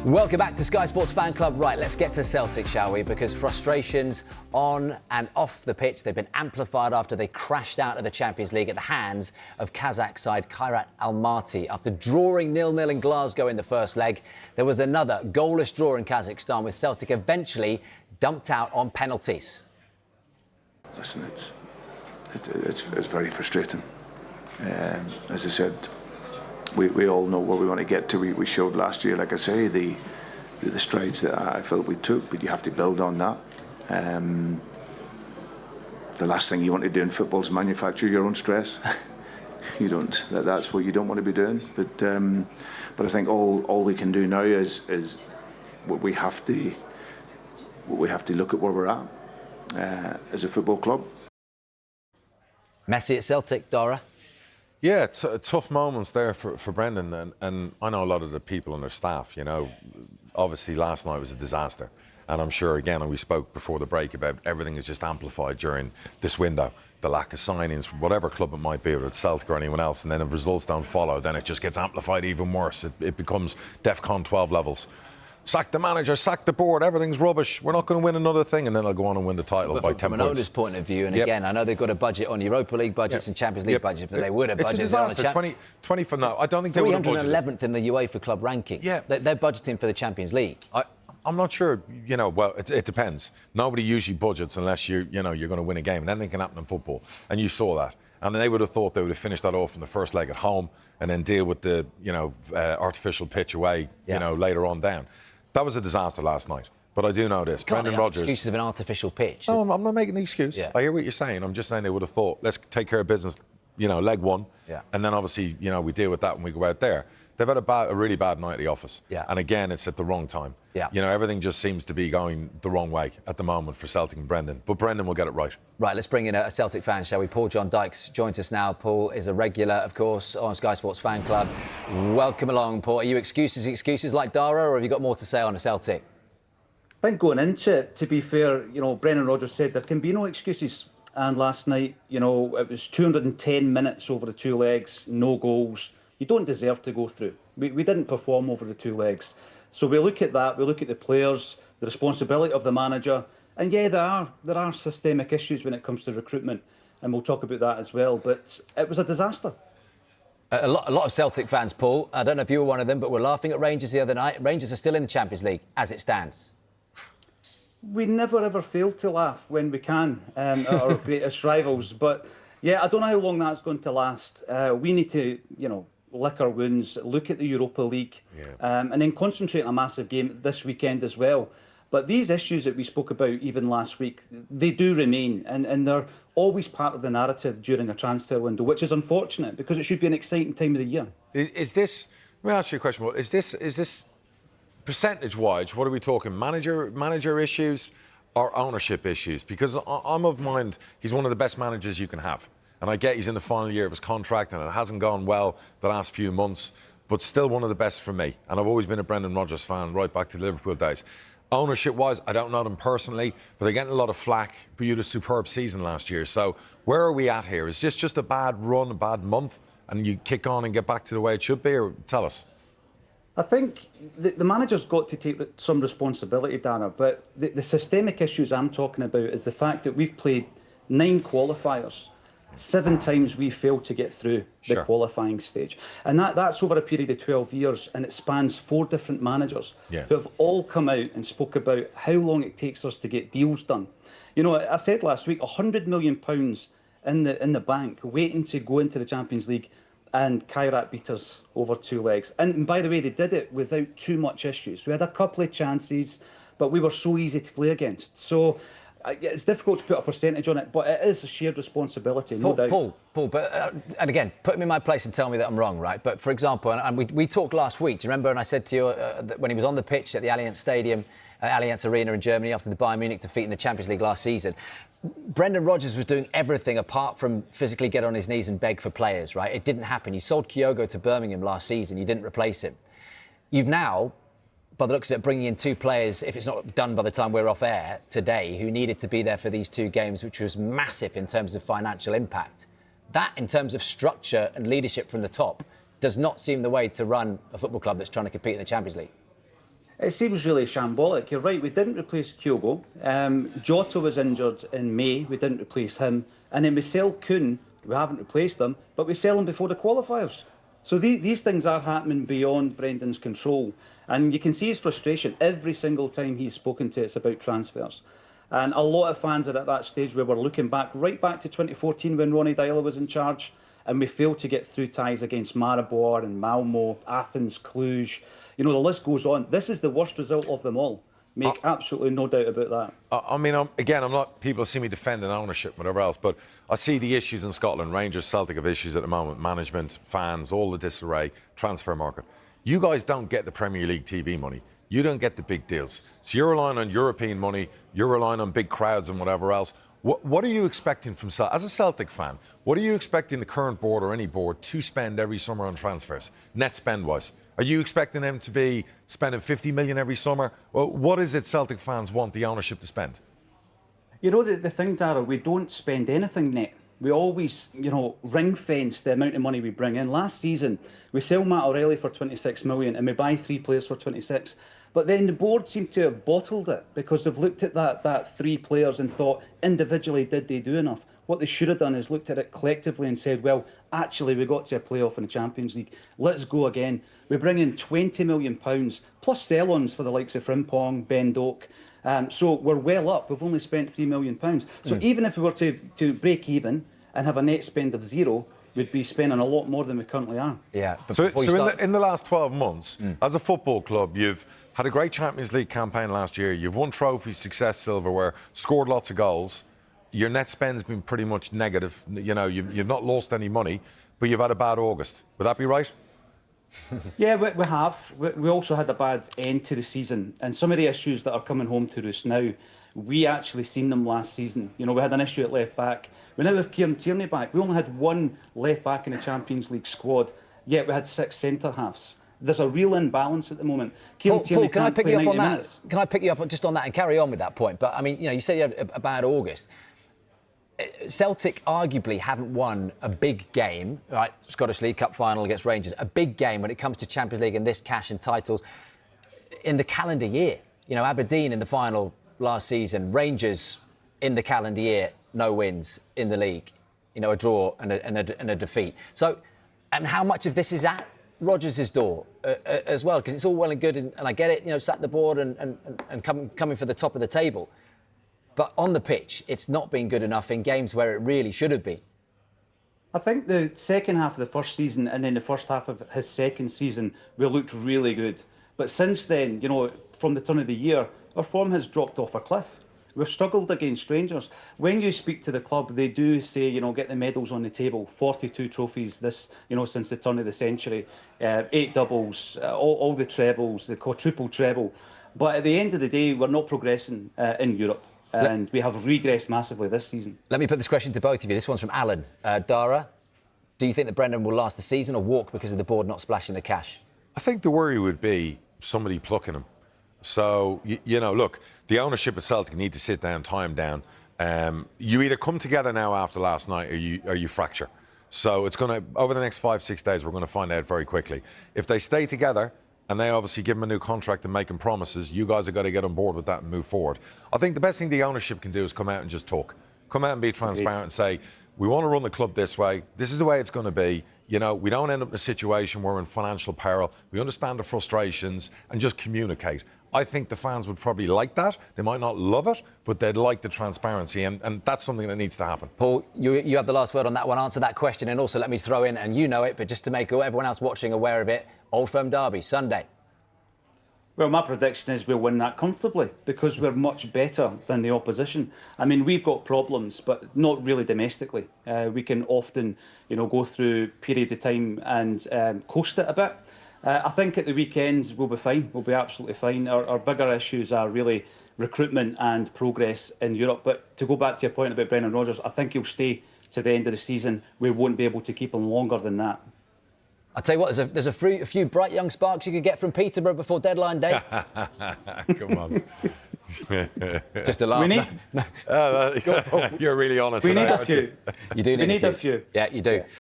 Welcome back to Sky Sports Fan Club. Right, let's get to Celtic, shall we? Because frustrations on and off the pitch, they've been amplified after they crashed out of the Champions League at the hands of Kazakh side Kairat Almaty. After drawing 0-0 in Glasgow in the first leg, there was another goalless draw in Kazakhstan, with Celtic eventually dumped out on penalties. Listen, it's very frustrating. As I said, we all know where we want to get to. We showed last year, like I say, the strides that I felt we took, but you have to build on that. The last thing you want to do in football is manufacture your own stress. You don't. That's what you don't want to be doing. But I think all we can do now is what we have to look at where we're at as a football club. Messy at Celtic, Dara. Yeah, it's tough moments there for Brendan, and I know a lot of the people and their staff. You know, obviously last night was a disaster, and I'm sure again, and we spoke before the break about everything is just amplified during this window. The lack of signings, whatever club it might be, whether it's Celtic or anyone else, and then if results don't follow, then it just gets amplified even worse. It becomes DEFCON 12 levels. Sack the manager, sack the board, everything's rubbish, we're not going to win another thing, and then they'll go on and win the title by 10 points. From an owner's point of view, and again, I know they've got a budget on Europa League budgets and Champions League budgets, but they would have budgeted. It's a disaster. 20 for no, I don't think they would have budgeted. 311th in the UEFA club rankings. Yeah. They're budgeting for the Champions League. I'm not sure, you know, well, it depends. Nobody usually budgets unless you're going to win a game, and anything can happen in football, and you saw that. And they would have thought they would have finished that off in the first leg at home and then deal with the, artificial pitch away, later on down. That was a disaster last night. But I do know this. Brendan Rodgers. Excuses of an artificial pitch. No, I'm not making the excuse. Yeah. I hear what you're saying. I'm just saying they would have thought, let's take care of business, leg one. Yeah. And then obviously, we deal with that when we go out there. They've had a really bad night at the office. Yeah. And again, it's at the wrong time. Yeah. Everything just seems to be going the wrong way at the moment for Celtic and Brendan. But Brendan will get it right. Right, let's bring in a Celtic fan, shall we? Paul John Dykes joins us now. Paul is a regular, of course, on Sky Sports Fan Club. Welcome along, Paul. Are you excuses like Dara, or have you got more to say on a Celtic? I think going into it, to be fair, Brendan Rodgers said there can be no excuses. And last night, it was 210 minutes over the two legs, no goals. You don't deserve to go through. We didn't perform over the two legs. So we look at that, we look at the players, the responsibility of the manager. And yeah, there are systemic issues when it comes to recruitment. And we'll talk about that as well. But it was a disaster. A lot of Celtic fans, Paul, I don't know if you were one of them, but were laughing at Rangers the other night. Rangers are still in the Champions League as it stands. We never ever fail to laugh when we can at our greatest rivals. But yeah, I don't know how long that's going to last. We need to, lick our wounds, look at the Europa League, and then concentrate on a massive game this weekend as well. But these issues that we spoke about even last week, they do remain, and they're always part of the narrative during a transfer window, which is unfortunate because it should be an exciting time of the year. Is this? Let me ask you a question. Is this percentage-wise? What are we talking? Manager issues or ownership issues? Because I'm of mind, he's one of the best managers you can have. And I get he's in the final year of his contract and it hasn't gone well the last few months, but still one of the best for me. And I've always been a Brendan Rodgers fan right back to the Liverpool days. Ownership-wise, I don't know them personally, but they're getting a lot of flack. But you had a superb season last year. So where are we at here? Is this just a bad run, a bad month, and you kick on and get back to the way it should be? Or tell us. I think the manager's got to take some responsibility, Dana, but the systemic issues I'm talking about is the fact that we've played 9 qualifiers. 7 times we failed to get through the qualifying stage. And that's over a period of 12 years, and it spans 4 different managers who have all come out and spoke about how long it takes us to get deals done. I said last week, £100 million in the bank waiting to go into the Champions League, and Kairat beat us over 2 legs. And by the way, they did it without too much issues. We had a couple of chances, but we were so easy to play against. So it's difficult to put a percentage on it, but it is a shared responsibility, no doubt. Paul, but and again, put me in my place and tell me that I'm wrong, right? But for example, and we talked last week, do you remember, and I said to you that when he was on the pitch at the Allianz Stadium, Allianz Arena in Germany after the Bayern Munich defeat in the Champions League last season, Brendan Rodgers was doing everything apart from physically get on his knees and beg for players, right? It didn't happen. You sold Kyogo to Birmingham last season. You didn't replace him. You've now, by the looks of it, bringing in 2 players, if it's not done by the time we're off air today, who needed to be there for these 2 games, which was massive in terms of financial impact. That, in terms of structure and leadership from the top, does not seem the way to run a football club that's trying to compete in the Champions League. It seems really shambolic. You're right, we didn't replace Kyogo. Jota was injured in May, we didn't replace him. And then we sell Kuhn, we haven't replaced them, but we sell him before the qualifiers. So these things are happening beyond Brendan's control. And you can see his frustration every single time he's spoken to us about transfers. And a lot of fans are at that stage where we're looking back, right back to 2014 when Ronnie Deila was in charge, and we failed to get through ties against Maribor and Malmo, Athens, Cluj. You know, the list goes on. This is the worst result of them all. Make absolutely no doubt about that. I mean, I'm not, people see me defending ownership, whatever else, but I see the issues in Scotland. Rangers, Celtic have issues at the moment. Management, fans, all the disarray, transfer market. You guys don't get the Premier League TV money. You don't get the big deals. So you're relying on European money, you're relying on big crowds and whatever else. What are you expecting from Celtic? As a Celtic fan, what are you expecting the current board or any board to spend every summer on transfers, net spend-wise? Are you expecting them to be spending 50 million every summer? Well, what is it Celtic fans want the ownership to spend? You know, the thing, Darrell, we don't spend anything net. We always, ring-fence the amount of money we bring in. Last season, we sell Matt O'Reilly for 26 million and we buy 3 players for 26. But then the board seemed to have bottled it because they've looked at that 3 players and thought, individually, did they do enough? What they should have done is looked at it collectively and said, well, actually, we got to a playoff in the Champions League. Let's go again. We bring in £20 million plus sell-ons for the likes of Frimpong, Ben Doak. So we're well up. We've only spent £3 million. So even if we were to break even and have a net spend of 0, we'd be spending a lot more than we currently are. Yeah. But So in the last 12 months, as a football club, you've had a great Champions League campaign last year. You've won trophies, success, silverware, scored lots of goals. Your net spend's been pretty much negative. You know, you've not lost any money, but you've had a bad August. Would that be right? Yeah, we have. We also had a bad end to the season. And some of the issues that are coming home to us now, we actually seen them last season. You know, we had an issue at left back. We now have Kieran Tierney back. We only had 1 left back in the Champions League squad, yet we had 6 centre-halves. There's a real imbalance at the moment. Paul, can I pick you up on that? Can I pick you up just on that and carry on with that point? But, I mean, you said you had a bad August. Celtic arguably haven't won a big game, right? Scottish League Cup final against Rangers, a big game when it comes to Champions League and this cash and titles in the calendar year. You know, Aberdeen in the final last season, Rangers in the calendar year, no wins in the league, a draw and a defeat. So, and how much of this is at Rodgers' door as well? Because it's all well and good, and I get it, sat the board and coming for the top of the table. But on the pitch, it's not been good enough in games where it really should have been. I think the second half of the first season and then the first half of his second season, we looked really good. But since then, from the turn of the year, our form has dropped off a cliff. We've struggled against Rangers. When you speak to the club, they do say, get the medals on the table. 42 trophies since the turn of the century. 8 doubles, all the trebles, the quadruple treble. But at the end of the day, we're not progressing in Europe. And we have regressed massively this season. Let me put this question to both of you. This one's from Alan. Dara, do you think that Brendan will last the season or walk because of the board not splashing the cash? I think the worry would be somebody plucking him. So, look, the ownership at Celtic need to sit down, tie him down. You either come together now after last night or you fracture. So it's going to, over the next 5-6 days, we're going to find out very quickly. If they stay together, and they obviously give him a new contract and make him promises, you guys have got to get on board with that and move forward. I think the best thing the ownership can do is come out and just talk. Come out and be transparent and say, we want to run the club this way. This is the way it's going to be. We don't end up in a situation where we're in financial peril. We understand the frustrations and just communicate. I think the fans would probably like that. They might not love it, but they'd like the transparency, and that's something that needs to happen. Paul, you have the last word on that one. Answer that question, and also let me throw in, and you know it, but just to make everyone else watching aware of it, Old Firm Derby, Sunday. Well, my prediction is we'll win that comfortably because we're much better than the opposition. I mean, we've got problems, but not really domestically. We can often, go through periods of time and coast it a bit. I think at the weekends we'll be fine. We'll be absolutely fine. Our bigger issues are really recruitment and progress in Europe. But to go back to your point about Brendan Rodgers, I think he'll stay to the end of the season. We won't be able to keep him longer than that. I'll tell you what, there's a few bright young sparks you could get from Peterborough before deadline day. Come on. Just a laugh. We need... You're really on it. We need a few. You do need a few. Yeah, you do.